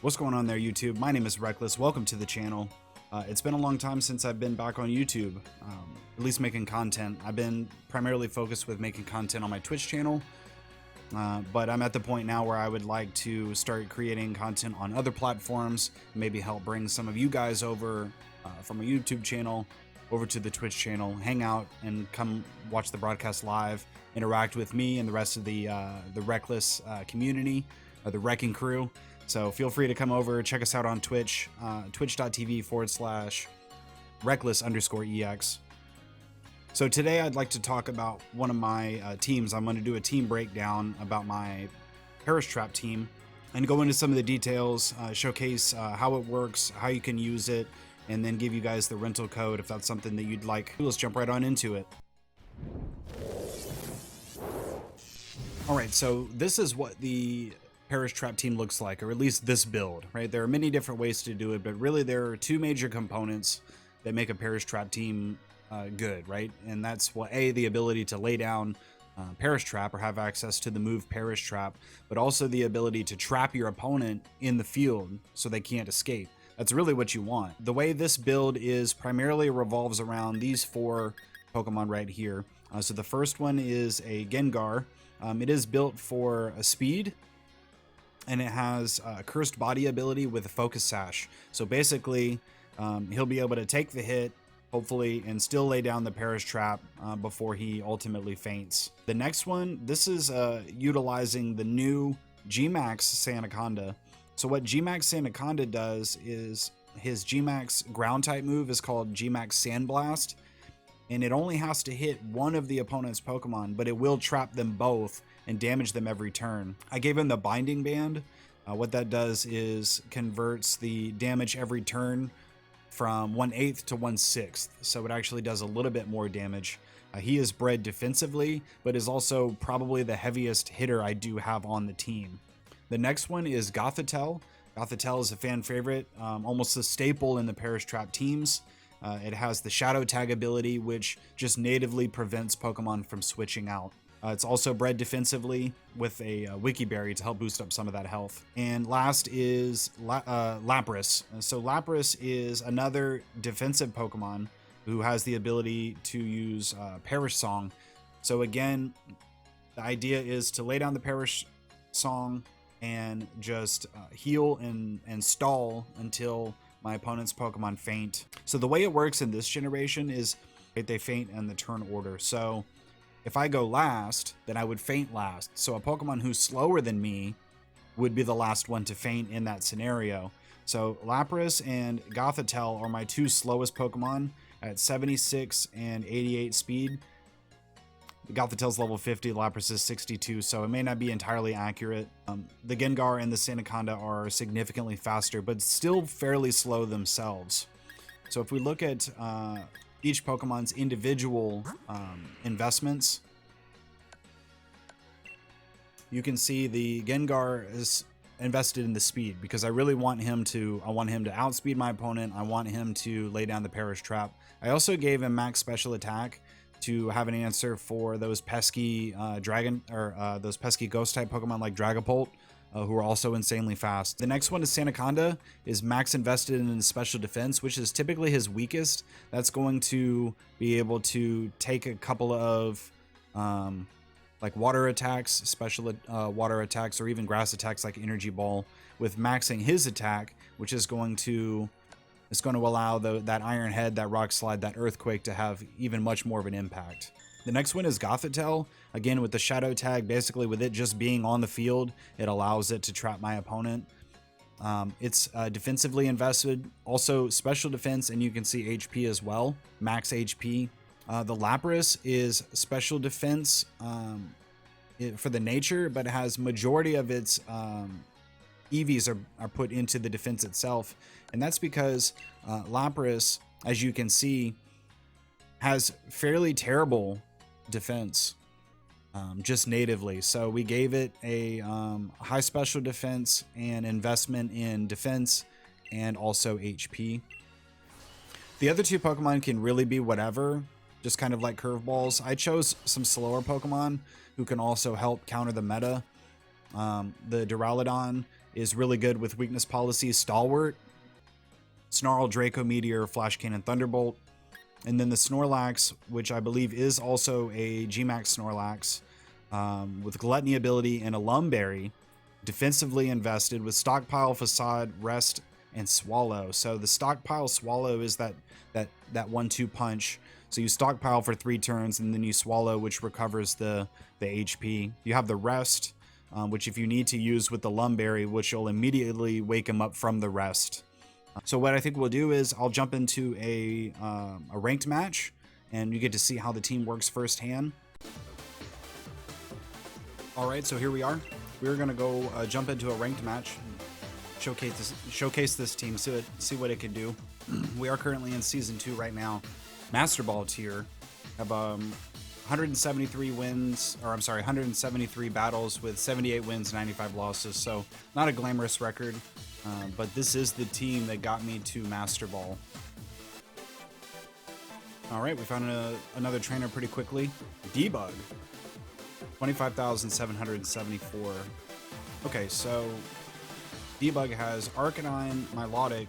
What's going on there, YouTube? My name is Reckless. Welcome to the channel. It's been a long time since I've been back on YouTube, at least making content. I've been primarily focused with making content on my Twitch channel, but I'm at the point now where I would like to start creating content on other platforms, maybe help bring some of you guys over from a YouTube channel over to the Twitch channel, hang out and come watch the broadcast live, interact with me and the rest of the Reckless community, or the Wrecking Crew. So feel free to come over, check us out on Twitch, twitch.tv/reckless_EX. So today I'd like to talk about one of my teams. I'm going to do a team breakdown about my Perish Trap team and go into some of the details, showcase how it works, how you can use it, and then give you guys the rental code if that's something that you'd like. Let's jump right on into it. All right, so this is what the Perish Trap team looks like, or at least this build, right? There are many different ways to do it, but really there are two major components that make a Perish Trap team good, right? And that's what the ability to lay down Perish Trap or have access to the move Perish Trap, but also the ability to trap your opponent in the field so they can't escape. That's really what you want. The way this build is primarily revolves around these four Pokemon right here. So the first one is a Gengar. It is built for a speed, and it has a cursed body ability with a focus sash. So basically, he'll be able to take the hit, hopefully, and still lay down the Perish Trap before he ultimately faints. The next one, this is utilizing the new G-Max Sandaconda. So what G-Max Sandaconda does is his G-Max ground type move is called G-Max Sandblast, and it only has to hit one of the opponent's Pokemon, but it will trap them both and damage them every turn. I gave him the Binding Band. What that does is converts the damage every turn from 1/8 to 1/6, so it actually does a little bit more damage. He is bred defensively, but is also probably the heaviest hitter I do have on the team. The next one is Gothitelle. Gothitelle is a fan favorite, almost a staple in the Perish Trap teams. It has the Shadow Tag ability, which just natively prevents Pokemon from switching out. It's also bred defensively with a Wiki Berry to help boost up some of that health. And last is Lapras. So Lapras is another defensive Pokemon who has the ability to use Perish Song. So again, the idea is to lay down the Perish Song and just heal and stall until my opponent's Pokemon faint. So the way it works in this generation is they faint in the turn order. So if I go last, then I would faint last. So a Pokemon who's slower than me would be the last one to faint in that scenario. So Lapras and Gothitelle are my two slowest Pokemon at 76 and 88 speed. Gothitelle's level 50, Lapras is 62, so it may not be entirely accurate. The Gengar and the Sandaconda are significantly faster, but still fairly slow themselves. So if we look at each Pokemon's individual investments, you can see the Gengar is invested in the speed because I really want him to outspeed my opponent. I want him to lay down the Perish Trap. I also gave him max special attack to have an answer for those pesky those pesky ghost type Pokemon like Dragapult, who are also insanely fast. The next one is Sandaconda, is max invested in special defense, which is typically his weakest. That's going to be able to take a couple of like water attacks, special water attacks, or even grass attacks like Energy Ball, with maxing his attack, which is going to allow that Iron Head, that Rock Slide, that Earthquake to have even much more of an impact. The next one is Gothitelle. Again, with the Shadow Tag, basically with it just being on the field, it allows it to trap my opponent. It's defensively invested, also special defense, and you can see HP as well, max HP. The Lapras is special defense for the nature, but it has majority of its EVs are put into the defense itself, and that's because Lapras, as you can see, has fairly terrible defense just natively. So we gave it a high special defense and investment in defense and also HP. The other two Pokemon can really be whatever, just kind of like curveballs. I chose some slower Pokemon who can also help counter the meta. The Duraludon is really good with weakness policy. Stalwart, Snarl, Draco Meteor, Flash Cannon, Thunderbolt. And then the Snorlax, which I believe is also a Gmax Snorlax, with Gluttony ability and a Lumberry, defensively invested with Stockpile, Facade, Rest, and Swallow. So the Stockpile Swallow is that 1-2 punch. So you stockpile for 3 turns and then you swallow, which recovers the HP. You have the Rest, which if you need to use with the Lumberry, which will immediately wake him up from the rest. So what I think we'll do is I'll jump into a ranked match, and you get to see how the team works firsthand. All right, so here we are. We're gonna go jump into a ranked match, showcase this team, see what it can do. We are currently in Season 2 right now. Master Ball tier, have 173 wins, or I'm sorry, 173 battles with 78 wins, 95 losses. So not a glamorous record, but this is the team that got me to Master Ball. All right, we found another trainer pretty quickly. Debug, 25,774. Okay, so Debug has Arcanine, Milotic,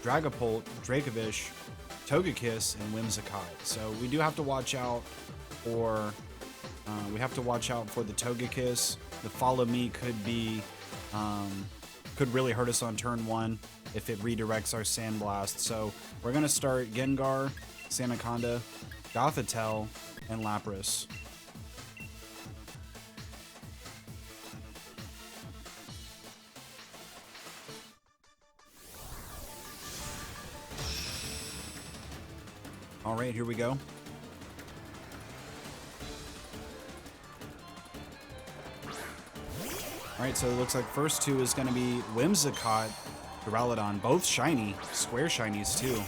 Dragapult, Dracovish, Togekiss, and Whimsicott. So we do have to watch out for the Togekiss. The Follow Me could be could really hurt us on turn 1 if it redirects our Sandblast. So we're gonna start Gengar, Sandaconda, Gothitelle, and Lapras. All right, here we go. All right, so it looks like first 2 is going to be Whimsicott, Duraludon, both shiny, square shinies too.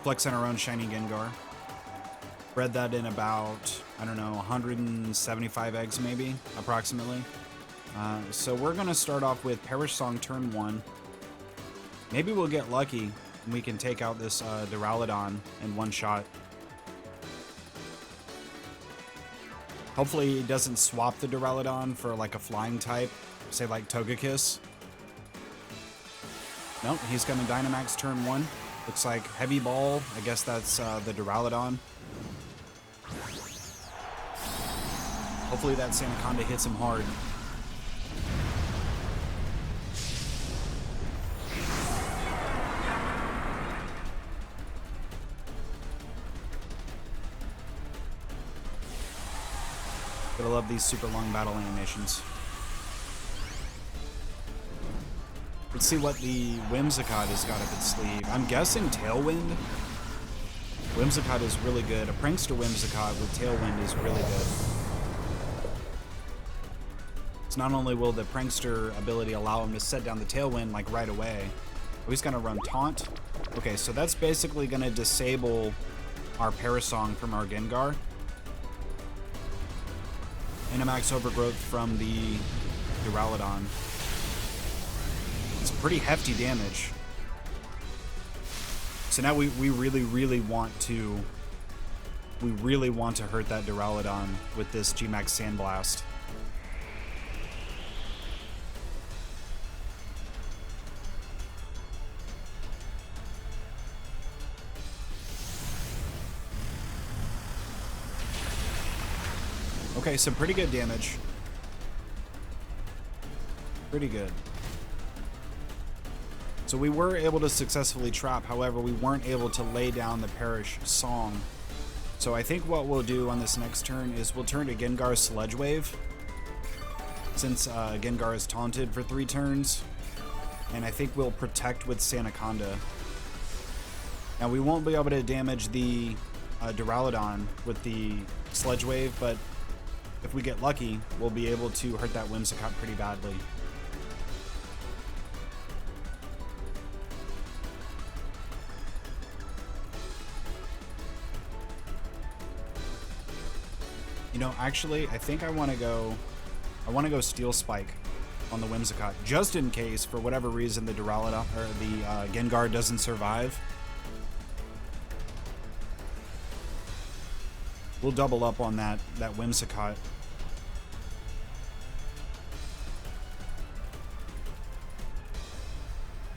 Flex on our own shiny Gengar. Bred that in about, I don't know, 175 eggs maybe, approximately. So we're going to start off with Perish Song turn 1. Maybe we'll get lucky and we can take out this Duraludon in one shot. Hopefully he doesn't swap the Duraludon for like a flying type, say like Togekiss. Nope, he's coming Dynamax turn 1. Looks like Heavy Ball. I guess that's the Duraludon. Hopefully that Sandaconda hits him hard. Gotta love these super long battle animations. Let's see what the Whimsicott has got up its sleeve. I'm guessing Tailwind. Whimsicott is really good. A Prankster Whimsicott with Tailwind is really good. So not only will the Prankster ability allow him to set down the Tailwind like right away, but he's gonna run Taunt. Okay, so that's basically gonna disable our Parasong from our Gengar. Dynamax Overgrowth from the Duraludon. It's pretty hefty damage. So now we really want to hurt that Duraludon with this Gmax Sandblast. Okay, so pretty good damage. Pretty good. So we were able to successfully trap, however, we weren't able to lay down the Perish Song. So I think what we'll do on this next turn is we'll turn to Gengar's Sludge Wave, since Gengar is taunted for 3 turns. And I think we'll protect with Sandaconda. Now we won't be able to damage the Duraludon with the Sludge Wave, but if we get lucky, we'll be able to hurt that Whimsicott pretty badly. You know, actually, I think I want to go Steel Spike on the Whimsicott, just in case, for whatever reason, the Duraludon or the Gengar doesn't survive. We'll double up on that Whimsicott.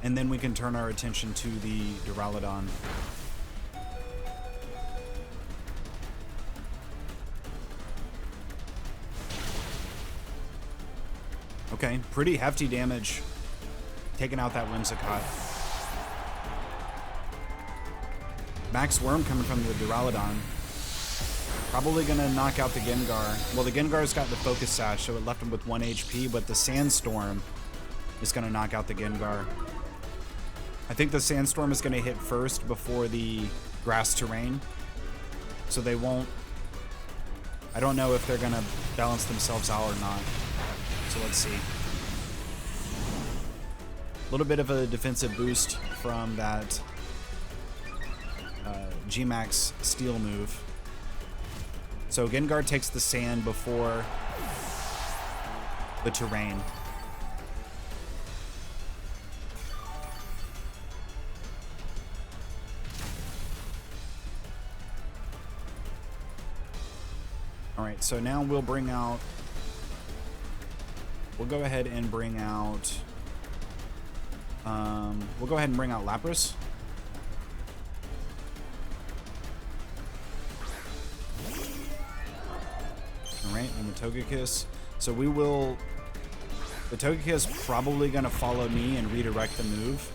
And then we can turn our attention to the Duraludon. Okay, pretty hefty damage. Taking out that Whimsicott. Max Worm coming from the Duraludon. Probably gonna knock out the Gengar. Well, the Gengar's got the Focus Sash, so it left him with 1 HP, but the Sandstorm is gonna knock out the Gengar. I think the Sandstorm is gonna hit first before the Grass Terrain, so they won't... I don't know if they're gonna balance themselves out or not, so let's see. A little bit of a defensive boost from that G-Max Steel move. So Gengar takes the Sand before the Terrain. Alright, so now we'll bring out... We'll go ahead and bring out... we'll go ahead and bring out Lapras. Alright, and the Togekiss. So we will... The Togekiss probably going to follow me and redirect the move.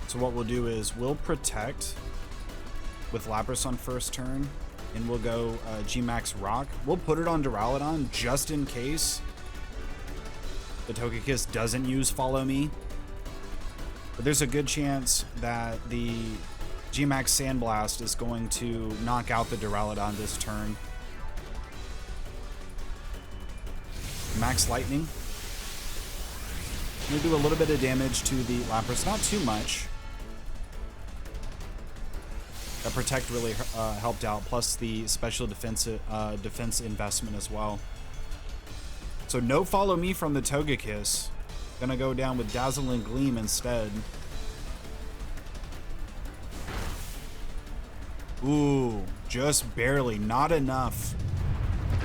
So what we'll do is we'll protect with Lapras on first turn, and we'll go G-Max Rock. We'll put it on Duraludon just in case the Togekiss doesn't use Follow Me. But there's a good chance that the G-Max Sandblast is going to knock out the Duraludon this turn. Max Lightning. We'll do a little bit of damage to the Lapras, not too much. That Protect really helped out, plus the special defense investment as well. So no Follow Me from the Togekiss. Gonna go down with Dazzling Gleam instead. Ooh, just barely. Not enough.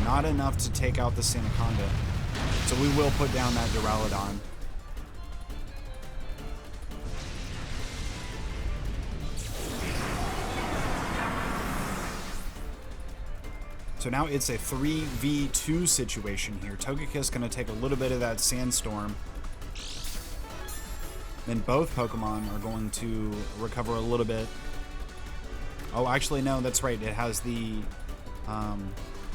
Not enough to take out the Sandaconda. So we will put down that Duraludon. So now it's a 3v2 situation here. Togekiss gonna take a little bit of that Sandstorm. Then both Pokemon are going to recover a little bit. Oh, actually, no, that's right. It has the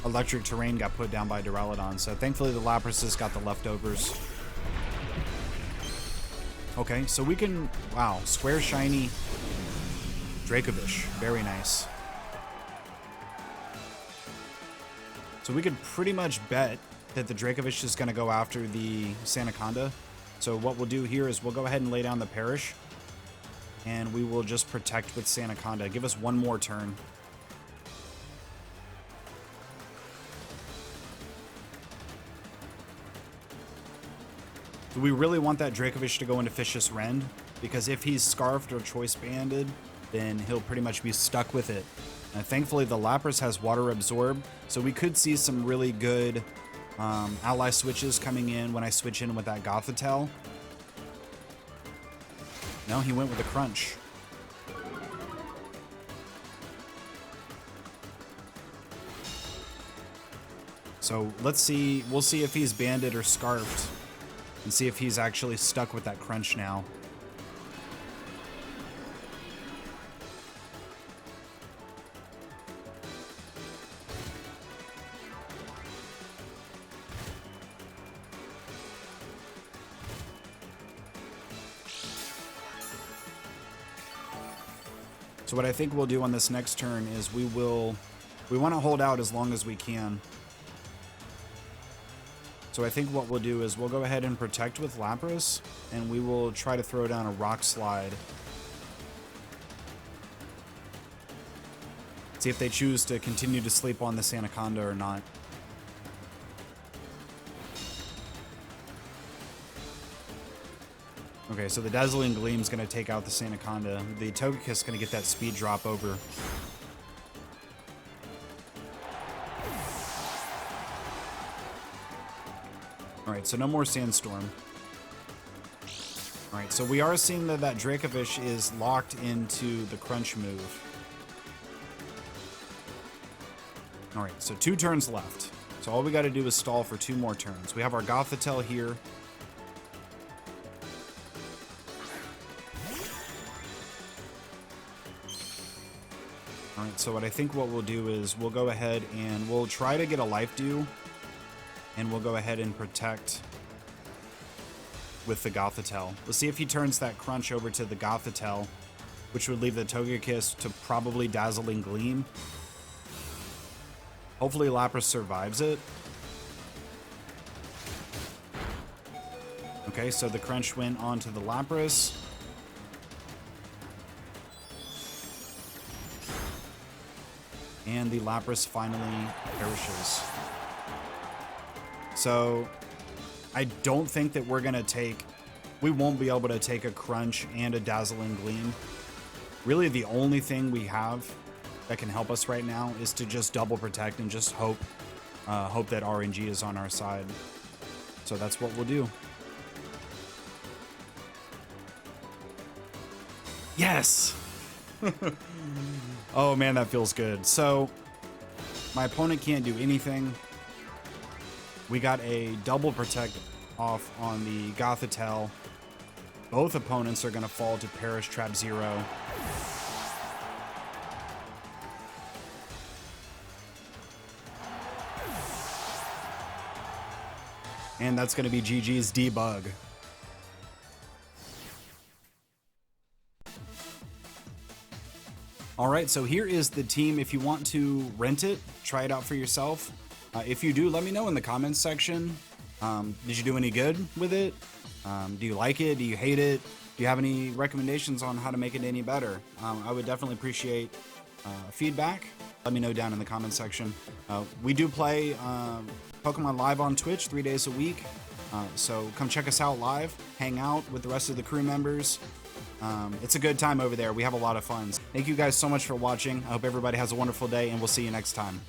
Electric Terrain got put down by Duraludon. So thankfully the Lapras has got the leftovers. Okay, so we can... Wow, Square Shiny Dracovish. Very nice. So we could pretty much bet that the Dracovish is going to go after the Sandaconda. So what we'll do here is we'll go ahead and lay down the Perish. And we will just protect with Sandaconda. Give us one more turn. Do we really want that Dracovish to go into Vicious Rend? Because if he's Scarfed or Choice Banded, then he'll pretty much be stuck with it. Thankfully, the Lapras has Water Absorb, so we could see some really good ally switches coming in when I switch in with that Gothitelle. No, he went with a Crunch. So let's see, we'll see if he's Banded or Scarfed, and see if he's actually stuck with that Crunch now. So what I think we'll do on this next turn is we want to hold out as long as we can. So I think what we'll do is we'll go ahead and protect with Lapras, and we will try to throw down a Rock Slide. See if they choose to continue to sleep on the Sandaconda or not. Okay, so the Dazzling Gleam's going to take out the Sandaconda. The Togekiss is going to get that speed drop over. Alright, so no more Sandstorm. All right, so we are seeing that Dracovish is locked into the crunch move. All right, so 2 turns left. So all we got to do is stall for 2 more turns. We have our Gothitelle here. All right, so what I think what we'll do is we'll go ahead and we'll try to get a life dew, and we'll go ahead and protect with the Gothitelle. Let's see if he turns that crunch over to the Gothitelle, which would leave the Togekiss to probably Dazzling Gleam. Hopefully Lapras survives it. Okay, so the crunch went onto the Lapras. And the Lapras finally perishes. So I don't think that we won't be able to take a crunch and a Dazzling Gleam. Really the only thing we have that can help us right now is to just double protect and just hope that RNG is on our side. So that's what we'll do. Yes! Oh man, that feels good. So my opponent can't do anything. We got a double protect off on the Gothitelle. Both opponents are going to fall to Perish Trap 0. And that's going to be GG's debug. All right, so here is the team. If you want to rent it, try it out for yourself. If you do, let me know in the comments section. Did you do any good with it? Do you like it? Do you hate it? Do you have any recommendations on how to make it any better? I would definitely appreciate feedback. Let me know down in the comments section. We do play Pokemon Live on Twitch 3 days a week. So come check us out live, hang out with the rest of the crew members. It's a good time over there. We have a lot of fun. Thank you guys so much for watching. I hope everybody has a wonderful day, and we'll see you next time.